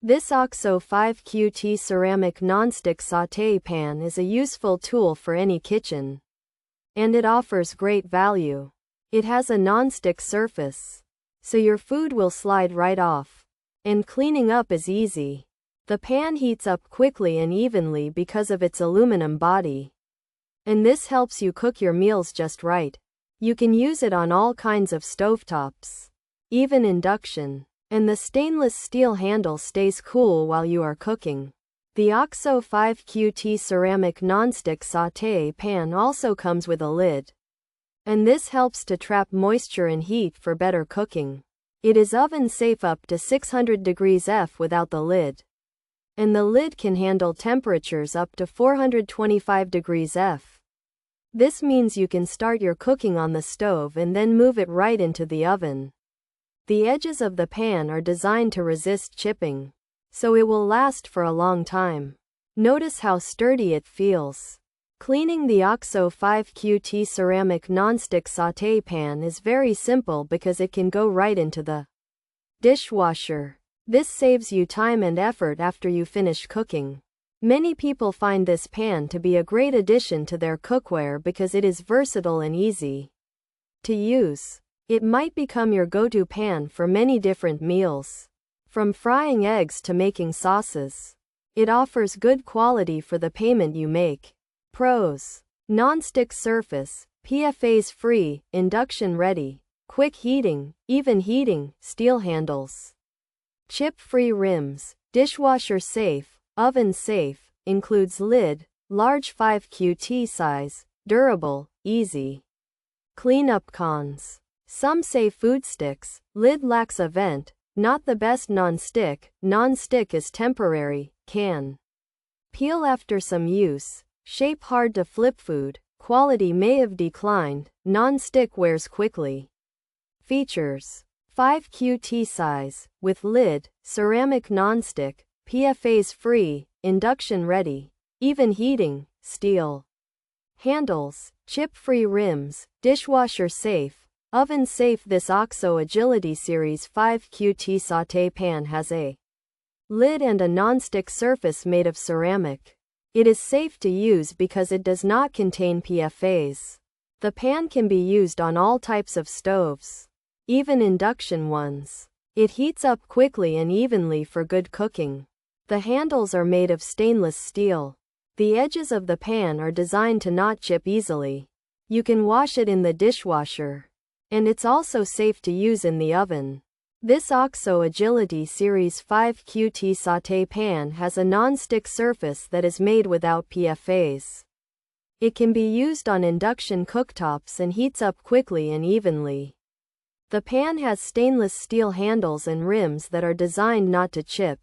This OXO 5QT Ceramic Nonstick Sauté Pan is a useful tool for any kitchen. And it offers great value. It has a non-stick surface, so your food will slide right off. And cleaning up is easy. The pan heats up quickly and evenly because of its aluminum body. And this helps you cook your meals just right. You can use it on all kinds of stovetops, even induction. And the stainless steel handle stays cool while you are cooking. The OXO 5QT Ceramic Nonstick Sauté Pan also comes with a lid. And this helps to trap moisture and heat for better cooking. It is oven safe up to 600 degrees F without the lid. And the lid can handle temperatures up to 425 degrees F. This means you can start your cooking on the stove and then move it right into the oven. The edges of the pan are designed to resist chipping, so it will last for a long time. Notice how sturdy it feels. Cleaning the OXO 5QT Ceramic Nonstick Sauté Pan is very simple because it can go right into the dishwasher. This saves you time and effort after you finish cooking. Many people find this pan to be a great addition to their cookware because it is versatile and easy to use. It might become your go-to pan for many different meals. From frying eggs to making sauces. It offers good quality for the payment you make. Pros: non-stick surface, PFAS free, induction ready, quick heating, even heating, steel handles, chip-free rims, dishwasher safe, oven safe, includes lid, large 5QT size, durable, easy. Cleanup cons: some say food sticks, lid lacks a vent, not the best non-stick is temporary, can peel after some use, shape hard to flip food, quality may have declined, non-stick wears quickly. Features: 5QT size, with lid, ceramic non-stick, PFAS free, induction ready, even heating, steel handles, chip-free rims, dishwasher safe, oven safe. This OXO Agility Series 5QT Sauté Pan has a lid and a non-stick surface made of ceramic. It is safe to use because it does not contain PFAS. The pan can be used on all types of stoves, even induction ones. It heats up quickly and evenly for good cooking. The handles are made of stainless steel. The edges of the pan are designed to not chip easily. You can wash it in the dishwasher. And it's also safe to use in the oven. This OXO Agility Series 5QT Sauté Pan has a non-stick surface that is made without PFAS. It can be used on induction cooktops and heats up quickly and evenly. The pan has stainless steel handles and rims that are designed not to chip.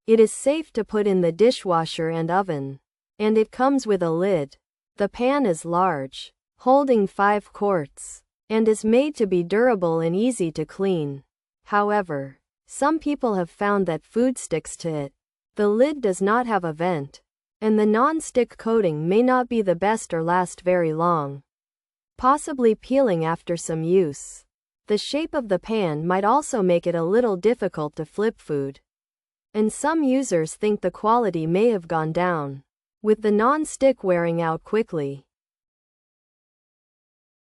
It is safe to put in the dishwasher and oven. And it comes with a lid. The pan is large, holding 5 quarts. And is made to be durable and easy to clean. However, some people have found that food sticks to it. The lid does not have a vent, and the non-stick coating may not be the best or last very long, possibly peeling after some use. The shape of the pan might also make it a little difficult to flip food. And some users think the quality may have gone down with the non-stick wearing out quickly.